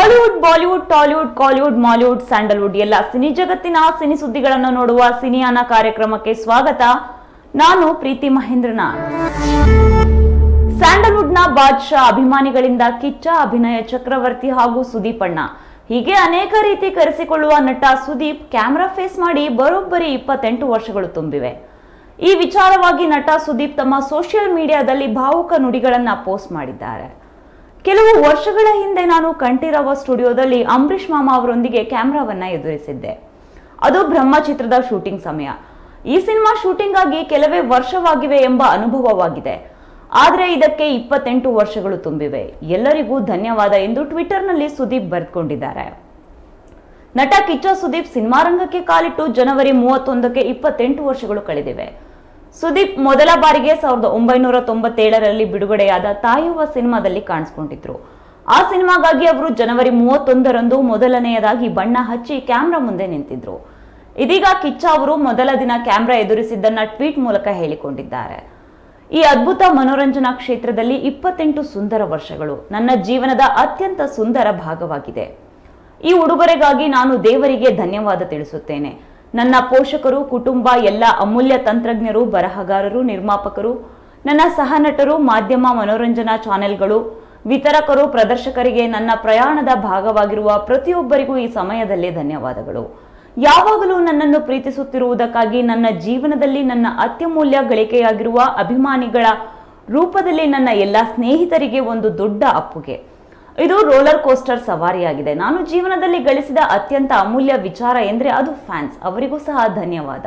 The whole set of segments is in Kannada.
Hollywood, Bollywood, Tollywood, Kollywood, Mollywood, Sandalwood ಎಲ್ಲ ಸಿನಿ ಜಗತ್ತಿನ ಸಿನಿ ಸುದ್ದಿಗಳನ್ನು ನೋಡುವ ಸಿನಿಯಾನ ಕಾರ್ಯಕ್ರಮಕ್ಕೆ ಸ್ವಾಗತ. ನಾನು ಪ್ರೀತಿ ಮಹೇಂದ್ರನಾಥ್. ಸ್ಯಾಂಡಲ್ವುಡ್ನ ಬಾದ್ಶಾ, ಅಭಿಮಾನಿಗಳಿಂದ ಕಿಚ್ಚ, ಅಭಿನಯ ಚಕ್ರವರ್ತಿ ಹಾಗೂ ಸುದೀಪ್ ಅಣ್ಣ ಹೀಗೆ ಅನೇಕ ರೀತಿ ಕರೆಸಿಕೊಳ್ಳುವ ನಟ ಸುದೀಪ್ ಕ್ಯಾಮೆರಾ ಫೇಸ್ ಮಾಡಿ ಬರೋಬ್ಬರಿ 28 ವರ್ಷಗಳು ತುಂಬಿವೆ. ಈ ವಿಚಾರವಾಗಿ ನಟ ಸುದೀಪ್ ತಮ್ಮ ಸೋಷಿಯಲ್ ಮೀಡಿಯಾದಲ್ಲಿ ಭಾವುಕ ನುಡಿಗಳನ್ನ ಪೋಸ್ಟ್ ಮಾಡಿದ್ದಾರೆ. ಕೆಲವು ವರ್ಷಗಳ ಹಿಂದೆ ನಾನು ಕಂಠೀರವ ಸ್ಟುಡಿಯೋದಲ್ಲಿ ಅಂಬರೀಷ್ ಮಾಮ ಅವರೊಂದಿಗೆ ಕ್ಯಾಮೆರಾವನ್ನ ಎದುರಿಸಿದ್ದೆ. ಅದು ಬ್ರಹ್ಮ ಚಿತ್ರದ ಶೂಟಿಂಗ್ ಸಮಯ. ಈ ಸಿನಿಮಾ ಶೂಟಿಂಗ್ ಆಗಿ ಕೆಲವೇ ವರ್ಷವಾಗಿವೆ ಎಂಬ ಅನುಭವವಾಗಿದೆ. ಆದರೆ ಇದಕ್ಕೆ 28 ವರ್ಷಗಳು ತುಂಬಿವೆ. ಎಲ್ಲರಿಗೂ ಧನ್ಯವಾದ ಎಂದು ಟ್ವಿಟರ್ನಲ್ಲಿ ಸುದೀಪ್ ಬರೆದುಕೊಂಡಿದ್ದಾರೆ. ನಟ ಕಿಚ್ಚ ಸುದೀಪ್ ಸಿನಿಮಾ ರಂಗಕ್ಕೆ ಕಾಲಿಟ್ಟು ಜನವರಿ 31ಕ್ಕೆ 28 ವರ್ಷಗಳು ಕಳೆದಿವೆ. ಸುದೀಪ್ ಮೊದಲ ಬಾರಿಗೆ 1997ರಲ್ಲಿ ಬಿಡುಗಡೆಯಾದ ತಾಯುವ ಸಿನಿಮಾದಲ್ಲಿ ಕಾಣಿಸಿಕೊಂಡಿದ್ರು. ಆ ಸಿನಿಮಾಗಾಗಿ ಅವರು ಜನವರಿ 31ರಂದು ಮೊದಲನೆಯದಾಗಿ ಬಣ್ಣ ಹಚ್ಚಿ ಕ್ಯಾಮ್ರಾ ಮುಂದೆ ನಿಂತಿದ್ರು. ಇದೀಗ ಕಿಚ್ಚ ಅವರು ಮೊದಲ ದಿನ ಕ್ಯಾಮ್ರಾ ಎದುರಿಸಿದ್ದನ್ನ ಟ್ವೀಟ್ ಮೂಲಕ ಹೇಳಿಕೊಂಡಿದ್ದಾರೆ. ಈ ಅದ್ಭುತ ಮನೋರಂಜನಾ ಕ್ಷೇತ್ರದಲ್ಲಿ 28 ಸುಂದರ ವರ್ಷಗಳು ನನ್ನ ಜೀವನದ ಅತ್ಯಂತ ಸುಂದರ ಭಾಗವಾಗಿದೆ. ಈ ಉಡುಗೊರೆಗಾಗಿ ನಾನು ದೇವರಿಗೆ ಧನ್ಯವಾದ ತಿಳಿಸುತ್ತೇನೆ. ನನ್ನ ಪೋಷಕರು, ಕುಟುಂಬ, ಎಲ್ಲ ಅಮೂಲ್ಯ ತಂತ್ರಜ್ಞರು, ಬರಹಗಾರರು, ನಿರ್ಮಾಪಕರು, ನನ್ನ ಸಹನಟರು, ಮಾಧ್ಯಮ ಮನೋರಂಜನಾ ಚಾನೆಲ್ಗಳು, ವಿತರಕರು, ಪ್ರದರ್ಶಕರಿಗೆ, ನನ್ನ ಪ್ರಯಾಣದ ಭಾಗವಾಗಿರುವ ಪ್ರತಿಯೊಬ್ಬರಿಗೂ ಈ ಸಮಯದಲ್ಲಿ ಧನ್ಯವಾದಗಳು. ಯಾವಾಗಲೂ ನನ್ನನ್ನು ಪ್ರೀತಿಸುತ್ತಿರುವುದಕ್ಕಾಗಿ, ನನ್ನ ಜೀವನದಲ್ಲಿ ನನ್ನ ಅತ್ಯಮೂಲ್ಯ ಗಳಿಕೆಯಾಗಿರುವ ಅಭಿಮಾನಿಗಳ ರೂಪದಲ್ಲಿ ನನ್ನ ಎಲ್ಲ ಸ್ನೇಹಿತರಿಗೆ ಒಂದು ದೊಡ್ಡ ಅಪ್ಪುಗೆ. ಇದು ರೋಲರ್ ಕೋಸ್ಟರ್ ಸವಾರಿಯಾಗಿದೆ. ನಾನು ಜೀವನದಲ್ಲಿ ಗಳಿಸಿದ ಅತ್ಯಂತ ಅಮೂಲ್ಯ ವಿಚಾರ ಎಂದರೆ ಅದು ಫ್ಯಾನ್ಸ್. ಅವರಿಗೂ ಸಹ ಧನ್ಯವಾದ.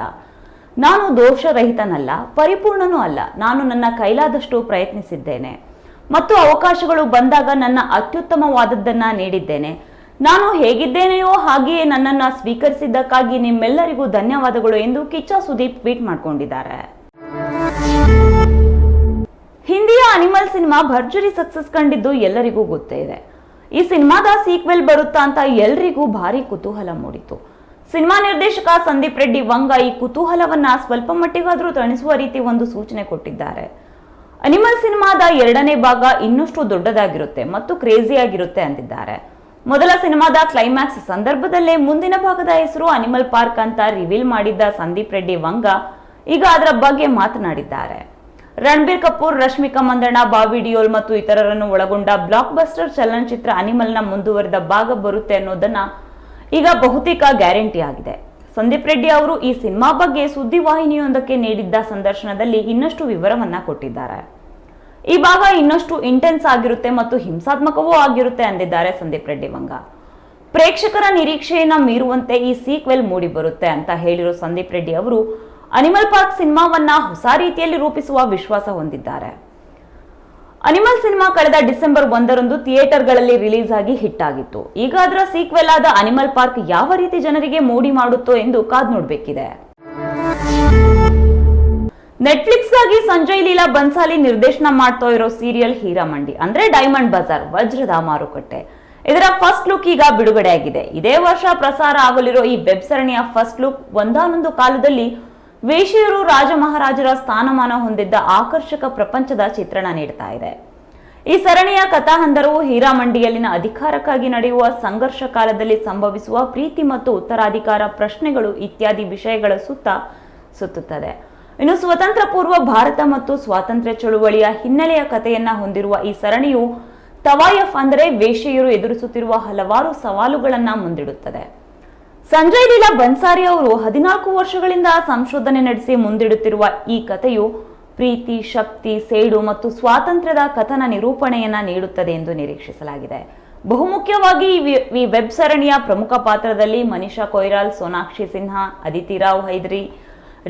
ನಾನು ದೋಷರಹಿತನಲ್ಲ, ಪರಿಪೂರ್ಣನೂ ಅಲ್ಲ. ನಾನು ನನ್ನ ಕೈಲಾದಷ್ಟು ಪ್ರಯತ್ನಿಸಿದ್ದೇನೆ ಮತ್ತು ಅವಕಾಶಗಳು ಬಂದಾಗ ನನ್ನ ಅತ್ಯುತ್ತಮವಾದದ್ದನ್ನ ನೀಡಿದ್ದೇನೆ. ನಾನು ಹೇಗಿದ್ದೇನೆಯೋ ಹಾಗೆಯೇ ನನ್ನನ್ನು ಸ್ವೀಕರಿಸಿದ್ದಕ್ಕಾಗಿ ನಿಮ್ಮೆಲ್ಲರಿಗೂ ಧನ್ಯವಾದಗಳು ಎಂದು ಕಿಚ್ಚ ಸುದೀಪ್ ಟ್ವೀಟ್ ಮಾಡಿಕೊಂಡಿದ್ದಾರೆ. ಹಿಂದಿಯ ಅನಿಮಲ್ ಸಿನಿಮಾ ಭರ್ಜರಿ ಸಕ್ಸಸ್ ಕಂಡಿದ್ದು ಎಲ್ಲರಿಗೂ ಗೊತ್ತೇ ಇದೆ. ಈ ಸಿನಿಮಾದ ಸೀಕ್ವೆಲ್ ಬರುತ್ತಾ ಅಂತ ಎಲ್ರಿಗೂ ಭಾರಿ ಕುತೂಹಲ ಮೂಡಿತು. ಸಿನಿಮಾ ನಿರ್ದೇಶಕ ಸಂದೀಪ್ ರೆಡ್ಡಿ ವಂಗ ಈ ಕುತೂಹಲವನ್ನ ಸ್ವಲ್ಪ ಮಟ್ಟಿಗಾದ್ರೂ ತಣಿಸುವ ರೀತಿ ಒಂದು ಸೂಚನೆ ಕೊಟ್ಟಿದ್ದಾರೆ. ಅನಿಮಲ್ ಸಿನಿಮಾದ 2ನೇ ಭಾಗ ಇನ್ನಷ್ಟು ದೊಡ್ಡದಾಗಿರುತ್ತೆ ಮತ್ತು ಕ್ರೇಜಿಯಾಗಿರುತ್ತೆ ಅಂತಿದ್ದಾರೆ. ಮೊದಲ ಸಿನಿಮಾದ ಕ್ಲೈಮ್ಯಾಕ್ಸ್ ಸಂದರ್ಭದಲ್ಲೇ ಮುಂದಿನ ಭಾಗದ ಹೆಸರು ಅನಿಮಲ್ ಪಾರ್ಕ್ ಅಂತ ರಿವೀಲ್ ಮಾಡಿದ್ದ ಸಂದೀಪ್ ರೆಡ್ಡಿ ವಂಗ ಈಗ ಅದರ ಬಗ್ಗೆ ಮಾತನಾಡಿದ್ದಾರೆ. ರಣಬೀರ್ ಕಪೂರ್, ರಶ್ಮಿಕಾ ಮಂದಣ್ಣ, ಬಾಬಿ ಡಿಯೋಲ್ ಮತ್ತು ಇತರರನ್ನು ಒಳಗೊಂಡ ಬ್ಲಾಕ್ ಬಸ್ಟರ್ ಚಲನಚಿತ್ರ ಅನಿಮಲ್ನ ಮುಂದುವರೆದ ಭಾಗ ಬರುತ್ತೆ ಅನ್ನೋದನ್ನ ಈಗ ಬಹುತೇಕ ಗ್ಯಾರಂಟಿ ಆಗಿದೆ. ಸಂದೀಪ್ ರೆಡ್ಡಿ ಅವರು ಈ ಸಿನಿಮಾ ಬಗ್ಗೆ ಸುದ್ದಿವಾಹಿನಿಯೊಂದಕ್ಕೆ ನೀಡಿದ್ದ ಸಂದರ್ಶನದಲ್ಲಿ ಇನ್ನಷ್ಟು ವಿವರವನ್ನ ಕೊಟ್ಟಿದ್ದಾರೆ. ಈ ಭಾಗ ಇನ್ನಷ್ಟು ಇಂಟೆನ್ಸ್ ಆಗಿರುತ್ತೆ ಮತ್ತು ಹಿಂಸಾತ್ಮಕವೂ ಆಗಿರುತ್ತೆ ಅಂದಿದ್ದಾರೆ ಸಂದೀಪ್ ರೆಡ್ಡಿ ವಂಗ. ಪ್ರೇಕ್ಷಕರ ನಿರೀಕ್ಷೆಯನ್ನ ಮೀರುವಂತೆ ಈ ಸೀಕ್ವೆಲ್ ಮೂಡಿ ಬರುತ್ತೆ ಅಂತ ಹೇಳಿರೋ ಸಂದೀಪ್ ರೆಡ್ಡಿ ಅವರು ಅನಿಮಲ್ ಪಾರ್ಕ್ ಸಿನಿಮಾವನ್ನ ಹೊಸ ರೀತಿಯಲ್ಲಿ ರೂಪಿಸುವ ವಿಶ್ವಾಸ ಹೊಂದಿದ್ದಾರೆ. ಅನಿಮಲ್ ಸಿನಿಮಾ ಕಳೆದ ಡಿಸೆಂಬರ್ 1ರಂದು ಥಿಯೇಟರ್ಗಳಲ್ಲಿ ರಿಲೀಸ್ ಆಗಿ ಹಿಟ್ ಆಗಿತ್ತು. ಈಗ ಅದರ ಸೀಕ್ವೆಲ್ ಆದ ಅನಿಮಲ್ ಪಾರ್ಕ್ ಯಾವ ರೀತಿ ಜನರಿಗೆ ಮೋಡಿ ಮಾಡುತ್ತೋ ಎಂದು ಕಾದ್ ನೋಡ್ಬೇಕಿದೆ. ನೆಟ್ಫ್ಲಿಕ್ಸ್ ಗಾಗಿ ಸಂಜಯ್ ಲೀಲಾ ಬನ್ಸಾಲಿ ನಿರ್ದೇಶನ ಮಾಡ್ತಾ ಇರೋ ಸೀರಿಯಲ್ ಹೀರಾಮಂಡಿ ಅಂದ್ರೆ ಡೈಮಂಡ್ ಬಜಾರ್, ವಜ್ರದ ಮಾರುಕಟ್ಟೆ, ಇದರ ಫಸ್ಟ್ ಲುಕ್ ಈಗ ಬಿಡುಗಡೆಯಾಗಿದೆ. ಇದೇ ವರ್ಷ ಪ್ರಸಾರ ಆಗಲಿರೋ ಈ ವೆಬ್ ಸರಣಿಯ ಫಸ್ಟ್ ಲುಕ್ ಒಂದಾನೊಂದು ಕಾಲದಲ್ಲಿ ವೇಶ್ಯೆಯರು ರಾಜ ಮಹಾರಾಜರ ಸ್ಥಾನಮಾನ ಹೊಂದಿದ್ದ ಆಕರ್ಷಕ ಪ್ರಪಂಚದ ಚಿತ್ರಣ ನೀಡ್ತಾ ಇದೆ. ಈ ಸರಣಿಯ ಕಥಾಹಂದರವು ಹೀರಾಮಂಡಿಯಲ್ಲಿನ ಅಧಿಕಾರಕ್ಕಾಗಿ ನಡೆಯುವ ಸಂಘರ್ಷ ಕಾಲದಲ್ಲಿ ಸಂಭವಿಸುವ ಪ್ರೀತಿ ಮತ್ತು ಉತ್ತರಾಧಿಕಾರ ಪ್ರಶ್ನೆಗಳು ಇತ್ಯಾದಿ ವಿಷಯಗಳ ಸುತ್ತುತ್ತದೆ. ಇನ್ನು ಸ್ವತಂತ್ರ ಪೂರ್ವ ಭಾರತ ಮತ್ತು ಸ್ವಾತಂತ್ರ್ಯ ಚಳುವಳಿಯ ಹಿನ್ನೆಲೆಯ ಕಥೆಯನ್ನ ಹೊಂದಿರುವ ಈ ಸರಣಿಯು ತವಾಯಫ್ ಅಂದರೆ ವೇಶ್ಯೆಯರು ಎದುರಿಸುತ್ತಿರುವ ಹಲವಾರು ಸವಾಲುಗಳನ್ನ ಮುಂದಿಡುತ್ತದೆ. ಸಂಜಯ್ ಲೀಲಾ ಬನ್ಸಾರಿ ಅವರು 14 ವರ್ಷಗಳಿಂದ ಸಂಶೋಧನೆ ನಡೆಸಿ ಮುಂದಿಡುತ್ತಿರುವ ಈ ಕಥೆಯು ಪ್ರೀತಿ, ಶಕ್ತಿ, ಸೇಡು ಮತ್ತು ಸ್ವಾತಂತ್ರ್ಯದ ಕಥನ ನಿರೂಪಣೆಯನ್ನ ನೀಡುತ್ತದೆ ಎಂದು ನಿರೀಕ್ಷಿಸಲಾಗಿದೆ. ಬಹುಮುಖ್ಯವಾಗಿ ಈ ವೆಬ್ ಸರಣಿಯ ಪ್ರಮುಖ ಪಾತ್ರದಲ್ಲಿ ಮನಿಷಾ ಕೊಯ್ರಾಲ್, ಸೋನಾಕ್ಷಿ ಸಿನ್ಹಾ, ಅದಿತಿ ರಾವ್ ಹೈದರಿ,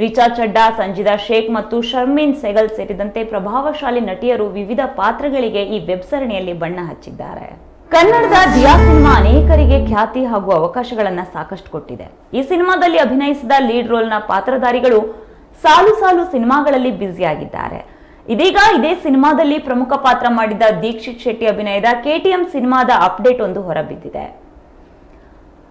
ರಿಚಾ ಚಡ್ಡಾ, ಸಂಜಿದಾ ಶೇಖ್ ಮತ್ತು ಶರ್ಮೀನ್ ಸೆಗಲ್ ಸೇರಿದಂತೆ ಪ್ರಭಾವಶಾಲಿ ನಟಿಯರು ವಿವಿಧ ಪಾತ್ರಗಳಿಗೆ ಈ ವೆಬ್ ಸರಣಿಯಲ್ಲಿ ಬಣ್ಣ ಹಚ್ಚಿದ್ದಾರೆ. ಕನ್ನಡದ ದಿಯಾ ಸಿನಿಮಾ ಅನೇಕರಿಗೆ ಖ್ಯಾತಿ ಹಾಗೂ ಅವಕಾಶಗಳನ್ನ ಸಾಕಷ್ಟು ಕೊಟ್ಟಿದೆ. ಈ ಸಿನಿಮಾದಲ್ಲಿ ಅಭಿನಯಿಸಿದ ಲೀಡ್ ರೋಲ್ನ ಪಾತ್ರಧಾರಿಗಳು ಸಾಲು ಸಾಲು ಸಿನಿಮಾಗಳಲ್ಲಿ ಬ್ಯುಸಿಯಾಗಿದ್ದಾರೆ. ಇದೀಗ ಇದೇ ಸಿನಿಮಾದಲ್ಲಿ ಪ್ರಮುಖ ಪಾತ್ರ ಮಾಡಿದ ದೀಕ್ಷಿತ್ ಶೆಟ್ಟಿ ಅಭಿನಯದ KTM ಸಿನಿಮಾದ ಅಪ್ಡೇಟ್ ಒಂದು ಹೊರಬಿದ್ದಿದೆ.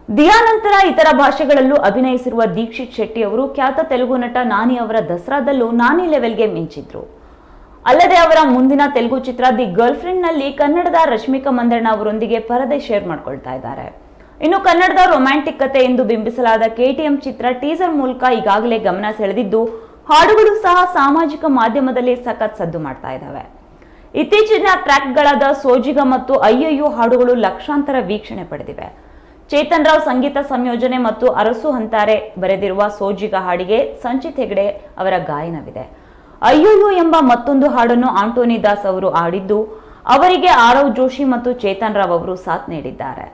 ದಿಯಾ ನಂತರ ಇತರ ಭಾಷೆಗಳಲ್ಲೂ ಅಭಿನಯಿಸಿರುವ ದೀಕ್ಷಿತ್ ಶೆಟ್ಟಿ ಅವರು ಖ್ಯಾತ ತೆಲುಗು ನಟ ನಾನಿ ಅವರ ದಸರಾದಲ್ಲೂ ನಾನಿ ಲೆವೆಲ್ಗೆ ಮಿಂಚಿದ್ರು. ಅಲ್ಲದೆ ಅವರ ಮುಂದಿನ ತೆಲುಗು ಚಿತ್ರ ದಿ ಗರ್ಲ್ ಫ್ರೆಂಡ್ ನಲ್ಲಿ ಕನ್ನಡದ ರಶ್ಮಿಕಾ ಮಂದಣ್ಣ ಅವರೊಂದಿಗೆ ಪರದೆ ಶೇರ್ ಮಾಡ್ಕೊಳ್ತಾ ಇದ್ದಾರೆ. ಇನ್ನು ಕನ್ನಡದ ರೊಮ್ಯಾಂಟಿಕ್ ಕತೆ ಎಂದು ಬಿಂಬಿಸಲಾದ KTM ಚಿತ್ರ ಟೀಸರ್ ಮೂಲಕ ಈಗಾಗಲೇ ಗಮನ ಸೆಳೆದಿದ್ದು, ಹಾಡುಗಳು ಸಹ ಸಾಮಾಜಿಕ ಮಾಧ್ಯಮದಲ್ಲಿ ಸಖತ್ ಸದ್ದು ಮಾಡ್ತಾ ಇದ್ದಾವೆ. ಇತ್ತೀಚಿನ ಟ್ರ್ಯಾಕ್ಗಳಾದ ಸೋಜಿಗ ಮತ್ತು ಅಯ್ಯಯ್ಯೋ ಹಾಡುಗಳು ಲಕ್ಷಾಂತರ ವೀಕ್ಷಣೆ ಪಡೆದಿವೆ. ಚೇತನ್ ರಾವ್ ಸಂಗೀತ ಸಂಯೋಜನೆ ಮತ್ತು ಅರಸು ಹಂತಾರೆ ಬರೆದಿರುವ ಸೋಜಿಗ ಹಾಡಿಗೆ ಸಂಚಿತ್ ಹೆಗಡೆ ಅವರ ಗಾಯನವಿದೆ. ಅಯ್ಯಯ್ಯೋ ಎಂಬ ಮತ್ತೊಂದು ಹಾಡನ್ನು ಆಂಟೋನಿ ದಾಸ್ ಅವರು ಹಾಡಿದ್ದು, ಅವರಿಗೆ ಆರವ್ ಜೋಶಿ ಮತ್ತು ಚೇತನ್ ರಾವ್ ಅವರು ಸಾಥ್ ನೀಡಿದ್ದಾರೆ.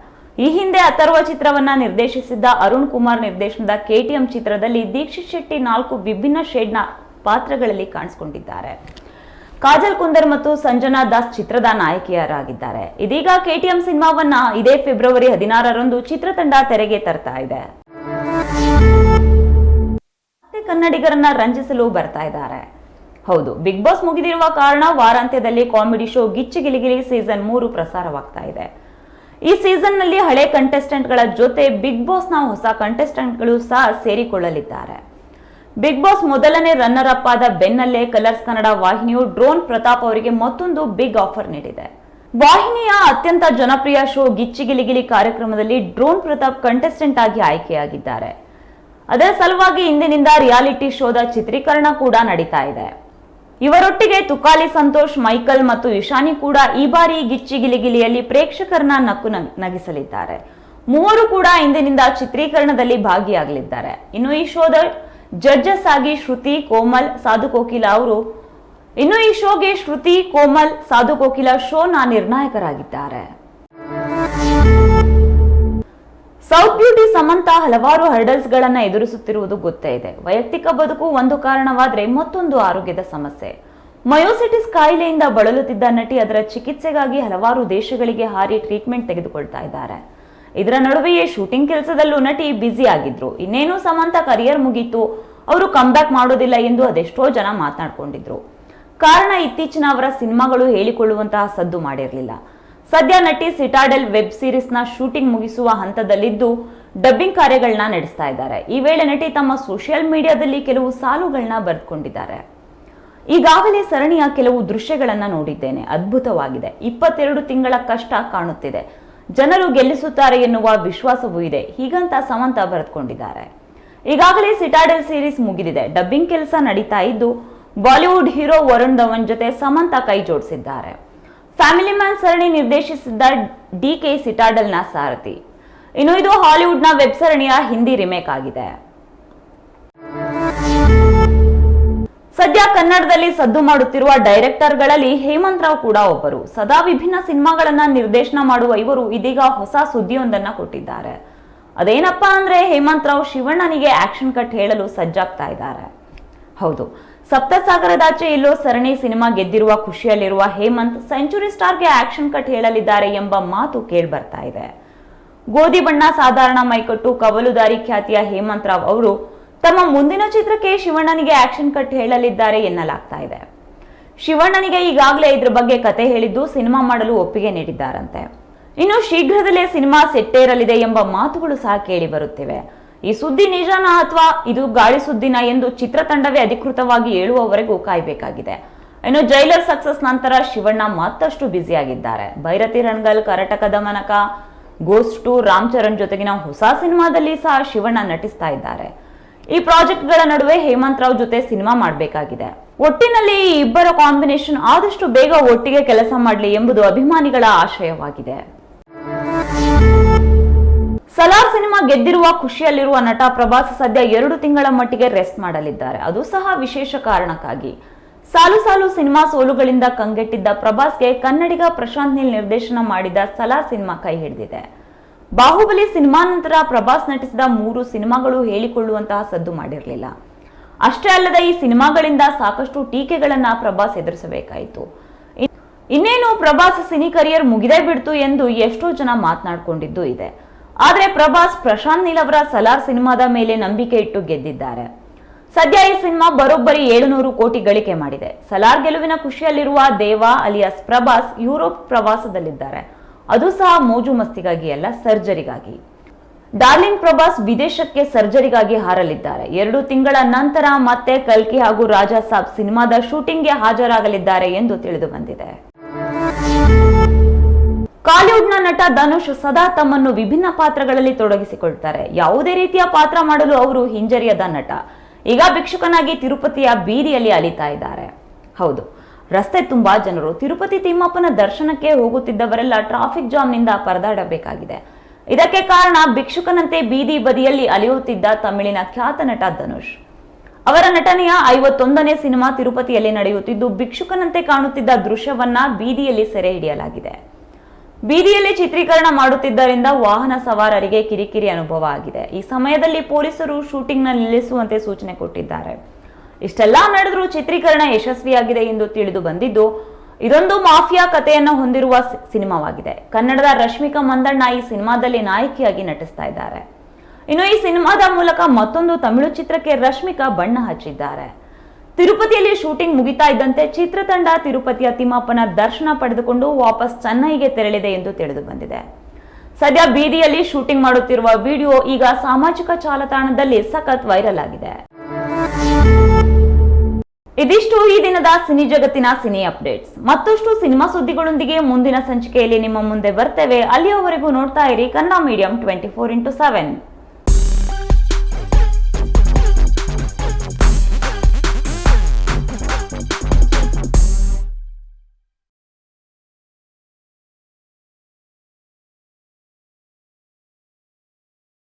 ಈ ಹಿಂದೆ ಅಥರ್ವ ಚಿತ್ರವನ್ನ ನಿರ್ದೇಶಿಸಿದ್ದ ಅರುಣ್ ಕುಮಾರ್ ನಿರ್ದೇಶನದ KTM ಚಿತ್ರದಲ್ಲಿ ದೀಕ್ಷಿತ್ ಶೆಟ್ಟಿ 4 ವಿಭಿನ್ನ ಶೇಡ್ನ ಪಾತ್ರಗಳಲ್ಲಿ ಕಾಣಿಸಿಕೊಂಡಿದ್ದಾರೆ. ಕಾಜಲ್ ಕುಂದರ್ ಮತ್ತು ಸಂಜನಾ ದಾಸ್ ಚಿತ್ರದ ನಾಯಕಿಯರಾಗಿದ್ದಾರೆ. ಇದೀಗ KTM ಸಿನಿಮಾವನ್ನ ಇದೇ ಫೆಬ್ರವರಿ 16ರಂದು ಚಿತ್ರತಂಡ ತೆರೆಗೆ ತರ್ತಾ ಇದೆ. ಮತ್ತೆ ಕನ್ನಡಿಗರನ್ನ ರಂಜಿಸಲು ಬರ್ತಾ ಇದ್ದಾರೆ. ಹೌದು, ಬಿಗ್ ಬಾಸ್ ಮುಗಿದಿರುವ ಕಾರಣ ವಾರಾಂತ್ಯದಲ್ಲಿ ಕಾಮಿಡಿ ಶೋ ಗಿಚ್ಚಿ ಗಿಲಿಗಿಲಿ ಸೀಸನ್ 3 ಪ್ರಸಾರವಾಗ್ತಾ ಇದೆ. ಈ ಸೀಸನ್ ನಲ್ಲಿ ಹಳೆ ಕಂಟೆಸ್ಟೆಂಟ್ ಗಳ ಜೊತೆ ಬಿಗ್ ಬಾಸ್ ನ ಹೊಸ ಕಂಟೆಸ್ಟೆಂಟ್ ಗಳು ಸಹ ಸೇರಿಕೊಳ್ಳಲಿದ್ದಾರೆ. ಬಿಗ್ ಬಾಸ್ ಮೊದಲನೇ ರನ್ನರ್ ಅಪ್ ಆದ ಬೆನ್ನಲ್ಲೇ ಕಲರ್ಸ್ ಕನ್ನಡ ವಾಹಿನಿಯು ಡ್ರೋನ್ ಪ್ರತಾಪ್ ಅವರಿಗೆ ಮತ್ತೊಂದು ಬಿಗ್ ಆಫರ್ ನೀಡಿದೆ. ವಾಹಿನಿಯ ಅತ್ಯಂತ ಜನಪ್ರಿಯ ಶೋ ಗಿಚ್ಚಿ ಗಿಲಿಗಿಲಿ ಕಾರ್ಯಕ್ರಮದಲ್ಲಿ ಡ್ರೋನ್ ಪ್ರತಾಪ್ ಕಂಟೆಸ್ಟೆಂಟ್ ಆಗಿ ಆಯ್ಕೆಯಾಗಿದ್ದಾರೆ. ಅದರ ಸಲುವಾಗಿ ಇಂದಿನಿಂದ ರಿಯಾಲಿಟಿ ಶೋದ ಚಿತ್ರೀಕರಣ ಕೂಡ ನಡೀತಾ ಇದೆ. ಇವರೊಟ್ಟಿಗೆ ತುಕಾಲಿ ಸಂತೋಷ್, ಮೈಕಲ್ ಮತ್ತು ಇಶಾನಿ ಕೂಡ ಈ ಬಾರಿ ಗಿಚ್ಚಿ ಗಿಲಿಗಿಲಿಯಲ್ಲಿ ಪ್ರೇಕ್ಷಕರನ್ನ ನಕ್ಕು ನಗಿಸಲಿದ್ದಾರೆ. ಮೂವರು ಕೂಡ ಇಂದಿನಿಂದ ಚಿತ್ರೀಕರಣದಲ್ಲಿ ಭಾಗಿಯಾಗಲಿದ್ದಾರೆ. ಇನ್ನು ಈ ಶೋದ ಜಡ್ಜಸ್ ಆಗಿ ಶ್ರುತಿ ಕೋಮಲ್ ಸಾಧು ಕೋಕಿಲ ಶೋನ ನಿರ್ಣಾಯಕರಾಗಿದ್ದಾರೆ. ಸೌತ್ ಬ್ಯೂಟಿ ಸಮಂತಾ ಹಲವಾರು ಹರ್ಡಲ್ಸ್ ಗಳನ್ನ ಎದುರಿಸುತ್ತಿರುವುದು ಗೊತ್ತೇ ಇದೆ. ವೈಯಕ್ತಿಕ ಬದುಕು ಒಂದು ಕಾರಣವಾದ್ರೆ ಮತ್ತೊಂದು ಆರೋಗ್ಯದ ಸಮಸ್ಯೆ. ಮಯೋಸಿಟಿಸ್ ಕಾಯಿಲೆಯಿಂದ ಬಳಲುತ್ತಿದ್ದ ನಟಿ ಅದರ ಚಿಕಿತ್ಸೆಗಾಗಿ ಹಲವಾರು ದೇಶಗಳಿಗೆ ಹಾರಿ ಟ್ರೀಟ್ಮೆಂಟ್ ತೆಗೆದುಕೊಳ್ತಾ ಇದ್ದಾರೆ. ಇದರ ನಡುವೆಯೇ ಶೂಟಿಂಗ್ ಕೆಲಸದಲ್ಲೂ ನಟಿ ಬ್ಯುಸಿ ಆಗಿದ್ರು. ಇನ್ನೇನು ಸಮಂತಾ ಕರಿಯರ್ ಮುಗೀತು, ಅವರು ಕಮ್ಬ್ಯಾಕ್ ಮಾಡೋದಿಲ್ಲ ಎಂದು ಅದೆಷ್ಟೋ ಜನ ಮಾತನಾಡ್ಕೊಂಡಿದ್ರು. ಕಾರಣ ಇತ್ತೀಚಿನ ಅವರ ಸಿನಿಮಾಗಳು ಹೇಳಿಕೊಳ್ಳುವಂತಹ ಸದ್ದು ಮಾಡಿರಲಿಲ್ಲ. ಸದ್ಯ ನಟಿ ಸಿಟಾಡೆಲ್ ವೆಬ್ ಸೀರೀಸ್ ನ ಶೂಟಿಂಗ್ ಮುಗಿಸುವ ಹಂತದಲ್ಲಿದ್ದು ಡಬ್ಬಿಂಗ್ ಕಾರ್ಯಗಳನ್ನ ನಡೆಸ್ತಾ ಇದ್ದಾರೆ. ಈ ವೇಳೆ ನಟಿ ತಮ್ಮ ಸೋಷಿಯಲ್ ಮೀಡಿಯಾದಲ್ಲಿ ಕೆಲವು ಸಾಲುಗಳನ್ನ ಬರೆದುಕೊಂಡಿದ್ದಾರೆ. ಈಗಾಗಲೇ ಸರಣಿಯ ಕೆಲವು ದೃಶ್ಯಗಳನ್ನ ನೋಡಿದ್ದೇನೆ, ಅದ್ಭುತವಾಗಿದೆ. 22 ತಿಂಗಳ ಕಷ್ಟ ಕಾಣುತ್ತಿದೆ. ಜನರು ಗೆಲ್ಲಿಸುತ್ತಾರೆ ಎನ್ನುವ ವಿಶ್ವಾಸವೂ ಇದೆ, ಹೀಗಂತ ಸಮಂತಾ ಬರೆದುಕೊಂಡಿದ್ದಾರೆ. ಈಗಾಗಲೇ ಸಿಟಾಡೆಲ್ ಸೀರೀಸ್ ಮುಗಿದಿದೆ. ಡಬ್ಬಿಂಗ್ ಕೆಲಸ ನಡೀತಾ ಇದ್ದು ಬಾಲಿವುಡ್ ಹೀರೋ ವರುಣ್ ಧವನ್ ಜೊತೆ ಸಮಂತಾ ಕೈ ಜೋಡಿಸಿದ್ದಾರೆ. ಫ್ಯಾಮಿಲಿ ಮ್ಯಾನ್ ಸರಣಿ ನಿರ್ದೇಶಿಸಿದ್ದ DK ಸಿಟಾಡೆಲ್ ನ ಸಾರಥಿ. ಇನ್ನು ಇದು ಹಾಲಿವುಡ್ ನ ವೆಬ್ ಸರಣಿಯ ಹಿಂದಿ ರಿಮೇಕ್ ಆಗಿದೆ. ಸದ್ಯ ಕನ್ನಡದಲ್ಲಿ ಸದ್ದು ಮಾಡುತ್ತಿರುವ ಡೈರೆಕ್ಟರ್ ಗಳಲ್ಲಿ ಹೇಮಂತ್ ರಾವ್ ಕೂಡ ಒಬ್ಬರು. ಸದಾ ವಿಭಿನ್ನ ಸಿನಿಮಾಗಳನ್ನ ನಿರ್ದೇಶನ ಮಾಡುವ ಇವರು ಇದೀಗ ಹೊಸ ಸುದ್ದಿಯೊಂದನ್ನ ಕೊಟ್ಟಿದ್ದಾರೆ. ಅದೇನಪ್ಪಾ ಅಂದ್ರೆ ಹೇಮಂತ್ ರಾವ್ ಶಿವಣ್ಣನಿಗೆ ಆಕ್ಷನ್ ಕಟ್ ಹೇಳಲು ಸಜ್ಜಾಗ್ತಾ ಇದ್ದಾರೆ. ಹೌದು, ಸಪ್ತಸಾಗರದಾಚೆ ಇಲ್ಲೋ ಸರಣಿ ಸಿನಿಮಾ ಗೆದ್ದಿರುವ ಖುಷಿಯಲ್ಲಿರುವ ಹೇಮಂತ್ ಸೆಂಚುರಿ ಸ್ಟಾರ್ಗೆ ಆಕ್ಷನ್ ಕಟ್ ಹೇಳಲಿದ್ದಾರೆ ಎಂಬ ಮಾತು ಕೇಳ್ಬರ್ತಾ ಇದೆ. ಗೋಧಿ ಬಣ್ಣ ಸಾಧಾರಣ ಮೈಕಟ್ಟು ಕವಲುದಾರಿ ಖ್ಯಾತಿಯ ಹೇಮಂತ್ ರಾವ್ ಅವರು ತಮ್ಮ ಮುಂದಿನ ಚಿತ್ರಕ್ಕೆ ಶಿವಣ್ಣನಿಗೆ ಆಕ್ಷನ್ ಕಟ್ ಹೇಳಲಿದ್ದಾರೆ ಎನ್ನಲಾಗ್ತಾ ಇದೆ. ಶಿವಣ್ಣನಿಗೆ ಈಗಾಗಲೇ ಇದ್ರ ಬಗ್ಗೆ ಕತೆ ಹೇಳಿದ್ದು ಸಿನಿಮಾ ಮಾಡಲು ಒಪ್ಪಿಗೆ ನೀಡಿದ್ದಾರಂತೆ. ಇನ್ನು ಶೀಘ್ರದಲ್ಲೇ ಸಿನಿಮಾ ಸೆಟ್ಟೇರಲಿದೆ ಎಂಬ ಮಾತುಗಳು ಸಹ ಕೇಳಿ ಬರುತ್ತಿವೆ. ಈ ಸುದ್ದಿ ನಿಜನಾ ಅಥವಾ ಇದು ಗಾಳಿ ಸುದ್ದಿನ ಎಂದು ಚಿತ್ರತಂಡವೇ ಅಧಿಕೃತವಾಗಿ ಹೇಳುವವರೆಗೂ ಕಾಯಬೇಕಾಗಿದೆ. ಇನ್ನು ಜೈಲರ್ ಸಕ್ಸಸ್ ನಂತರ ಶಿವಣ್ಣ ಮತ್ತಷ್ಟು ಬ್ಯುಸಿಯಾಗಿದ್ದಾರೆ. ಭೈರತಿ ರಣಗಲ್, ಕರಟಕ ದಮನಕ, ಗೋಸ್ಟ್ 2, ರಾಮ್ ಚರಣ್ ಜೊತೆಗಿನ ಹೊಸ ಸಿನಿಮಾದಲ್ಲಿ ಸಹ ಶಿವಣ್ಣ ನಟಿಸ್ತಾ ಇದ್ದಾರೆ. ಈ ಪ್ರಾಜೆಕ್ಟ್ ಗಳ ನಡುವೆ ಹೇಮಂತ್ ರಾವ್ ಜೊತೆ ಸಿನಿಮಾ ಮಾಡಬೇಕಾಗಿದೆ. ಒಟ್ಟಿನಲ್ಲಿ ಈ ಇಬ್ಬರ ಕಾಂಬಿನೇಷನ್ ಆದಷ್ಟು ಬೇಗ ಒಟ್ಟಿಗೆ ಕೆಲಸ ಮಾಡಲಿ ಎಂಬುದು ಅಭಿಮಾನಿಗಳ ಆಶಯವಾಗಿದೆ. ಸಲಾರ್ ಸಿನಿಮಾ ಗೆದ್ದಿರುವ ಖುಷಿಯಲ್ಲಿರುವ ನಟ ಪ್ರಭಾಸ್ ಸದ್ಯ 2 ತಿಂಗಳ ಮಟ್ಟಿಗೆ ರೆಸ್ಟ್ ಮಾಡಲಿದ್ದಾರೆ. ಅದು ಸಹ ವಿಶೇಷ ಕಾರಣಕ್ಕಾಗಿ. ಸಾಲು ಸಾಲು ಸಿನಿಮಾ ಸೋಲುಗಳಿಂದ ಕಂಗೆಟ್ಟಿದ್ದ ಪ್ರಭಾಸ್ಗೆ ಕನ್ನಡಿಗ ಪ್ರಶಾಂತ್ ನೀಲ್ ನಿರ್ದೇಶನ ಮಾಡಿದ ಸಲಾರ್ ಸಿನಿಮಾ ಕೈ ಹಿಡಿದಿದೆ. ಬಾಹುಬಲಿ ಸಿನಿಮಾ ನಂತರ ಪ್ರಭಾಸ್ ನಟಿಸಿದ 3 ಸಿನಿಮಾಗಳು ಹೇಳಿಕೊಳ್ಳುವಂತಹ ಸದ್ದು ಮಾಡಿರಲಿಲ್ಲ. ಅಷ್ಟೇ ಅಲ್ಲದೆ ಈ ಸಿನಿಮಾಗಳಿಂದ ಸಾಕಷ್ಟು ಟೀಕೆಗಳನ್ನ ಪ್ರಭಾಸ್ ಎದುರಿಸಬೇಕಾಯಿತು. ಇನ್ನೇನು ಪ್ರಭಾಸ್ ಸಿನಿ ಕರಿಯರ್ ಮುಗಿದೇ ಬಿಡ್ತು ಎಂದು ಎಷ್ಟೋ ಜನ ಮಾತನಾಡಿಕೊಂಡಿದ್ದು ಇದೆ. ಆದ್ರೆ ಪ್ರಭಾಸ್ ಪ್ರಶಾಂತ್ ನೀಲ್ ಅವರ ಸಲಾರ್ ಸಿನಿಮಾದ ಮೇಲೆ ನಂಬಿಕೆ ಇಟ್ಟು ಗೆದ್ದಿದ್ದಾರೆ. ಸದ್ಯ ಈ ಸಿನಿಮಾ ಬರೋಬ್ಬರಿ 700 ಕೋಟಿ ಗಳಿಕೆ ಮಾಡಿದೆ. ಸಲಾರ್ ಗೆಲುವಿನ ಖುಷಿಯಲ್ಲಿರುವ ದೇವಾ ಅಲಿಯಾಸ್ ಪ್ರಭಾಸ್ ಯುರೋಪ್ ಪ್ರವಾಸದಲ್ಲಿದ್ದಾರೆ. ಅದು ಸಹ ಮೋಜು ಮಸ್ತಿಗಾಗಿ ಅಲ್ಲ, ಸರ್ಜರಿಗಾಗಿ. ಡಾರ್ಲಿಂಗ್ ಪ್ರಭಾಸ್ ವಿದೇಶಕ್ಕೆ ಸರ್ಜರಿಗಾಗಿ ಹಾರಲಿದ್ದಾರೆ. 2 ತಿಂಗಳ ನಂತರ ಮತ್ತೆ ಕಲ್ಕಿ ಹಾಗೂ ರಾಜಾ ಸಾಬ್ ಸಿನಿಮಾದ ಶೂಟಿಂಗ್ಗೆ ಹಾಜರಾಗಲಿದ್ದಾರೆ ಎಂದು ತಿಳಿದು ಬಂದಿದೆ. ಕಾಲಿವುಡ್ನ ನಟ ಧನುಷ್ ಸದಾ ತಮ್ಮನ್ನು ವಿಭಿನ್ನ ಪಾತ್ರಗಳಲ್ಲಿ ತೊಡಗಿಸಿಕೊಳ್ತಾರೆ. ಯಾವುದೇ ರೀತಿಯ ಪಾತ್ರ ಮಾಡಲು ಅವರು ಹಿಂಜರಿಯದ ನಟ. ಈಗ ಭಿಕ್ಷುಕನಾಗಿ ತಿರುಪತಿಯ ಬೀದಿಯಲ್ಲಿ ಅಲಿತಾ ಇದ್ದಾರೆ. ಹೌದು, ರಸ್ತೆ ತುಂಬಾ ಜನರು. ತಿರುಪತಿ ತಿಮ್ಮಪ್ಪನ ದರ್ಶನಕ್ಕೆ ಹೋಗುತ್ತಿದ್ದವರೆಲ್ಲ ಟ್ರಾಫಿಕ್ ಜಾಮ್ನಿಂದ ಪರದಾಡಬೇಕಾಗಿದೆ. ಇದಕ್ಕೆ ಕಾರಣ ಭಿಕ್ಷುಕನಂತೆ ಬೀದಿ ಬದಿಯಲ್ಲಿ ಅಲಿಯುತ್ತಿದ್ದ ತಮಿಳಿನ ಖ್ಯಾತ ನಟ ಧನುಷ್. ಅವರ ನಟನೆಯ 51ನೇ ಸಿನಿಮಾ ತಿರುಪತಿಯಲ್ಲಿ ನಡೆಯುತ್ತಿದ್ದು, ಭಿಕ್ಷುಕನಂತೆ ಕಾಣುತ್ತಿದ್ದ ದೃಶ್ಯವನ್ನ ಬೀದಿಯಲ್ಲಿ ಸೆರೆ ಹಿಡಿಯಲಾಗಿದೆ. ಬೀದಿಯಲ್ಲಿ ಚಿತ್ರೀಕರಣ ಮಾಡುತ್ತಿದ್ದರಿಂದ ವಾಹನ ಸವಾರರಿಗೆ ಕಿರಿಕಿರಿ ಅನುಭವ ಆಗಿದೆ. ಈ ಸಮಯದಲ್ಲಿ ಪೊಲೀಸರು ಶೂಟಿಂಗ್ನ ನಿಲ್ಲಿಸುವಂತೆ ಸೂಚನೆ ಕೊಟ್ಟಿದ್ದಾರೆ. ಇಷ್ಟೆಲ್ಲ ನಡೆದರೂ ಚಿತ್ರೀಕರಣ ಯಶಸ್ವಿಯಾಗಿದೆ ಎಂದು ತಿಳಿದು ಬಂದಿದ್ದು, ಇದೊಂದು ಮಾಫಿಯಾ ಕಥೆಯನ್ನು ಹೊಂದಿರುವ ಸಿನಿಮಾವಾಗಿದೆ. ಕನ್ನಡದ ರಶ್ಮಿಕಾ ಮಂದಣ್ಣ ಈ ಸಿನಿಮಾದಲ್ಲಿ ನಾಯಕಿಯಾಗಿ ನಟಿಸ್ತಾ ಇದ್ದಾರೆ. ಇನ್ನು ಈ ಸಿನಿಮಾದ ಮೂಲಕ ಮತ್ತೊಂದು ತಮಿಳು ಚಿತ್ರಕ್ಕೆ ರಶ್ಮಿಕಾ ಬಣ್ಣ ಹಚ್ಚಿದ್ದಾರೆ. ತಿರುಪತಿಯಲ್ಲಿ ಶೂಟಿಂಗ್ ಮುಗಿತಾ ಇದ್ದಂತೆ ಚಿತ್ರತಂಡ ತಿರುಪತಿಯ ತಿಮ್ಮಪ್ಪನ ದರ್ಶನ ಪಡೆದುಕೊಂಡು ವಾಪಸ್ ಚೆನ್ನೈಗೆ ತೆರಳಿದೆ ಎಂದು ತಿಳಿದು ಬಂದಿದೆ. ಸದ್ಯ ಬೀದಿಯಲ್ಲಿ ಶೂಟಿಂಗ್ ಮಾಡುತ್ತಿರುವ ವಿಡಿಯೋ ಈಗ ಸಾಮಾಜಿಕ ಜಾಲತಾಣದಲ್ಲಿ ಸಖತ್ ವೈರಲ್ ಆಗಿದೆ. ಇದಿಷ್ಟು ಈ ದಿನದ ಸಿನಿ ಜಗತ್ತಿನ ಸಿನಿ ಅಪ್ಡೇಟ್ಸ್. ಮತ್ತಷ್ಟು ಸಿನಿಮಾ ಸುದ್ದಿಗಳೊಂದಿಗೆ ಮುಂದಿನ ಸಂಚಿಕೆಯಲ್ಲಿ ನಿಮ್ಮ ಮುಂದೆ ಬರ್ತೇವೆ. ಅಲ್ಲಿಯವರೆಗೂ ನೋಡ್ತಾ ಇರಿ ಕನ್ನಡ ಮೀಡಿಯಂ 24x7.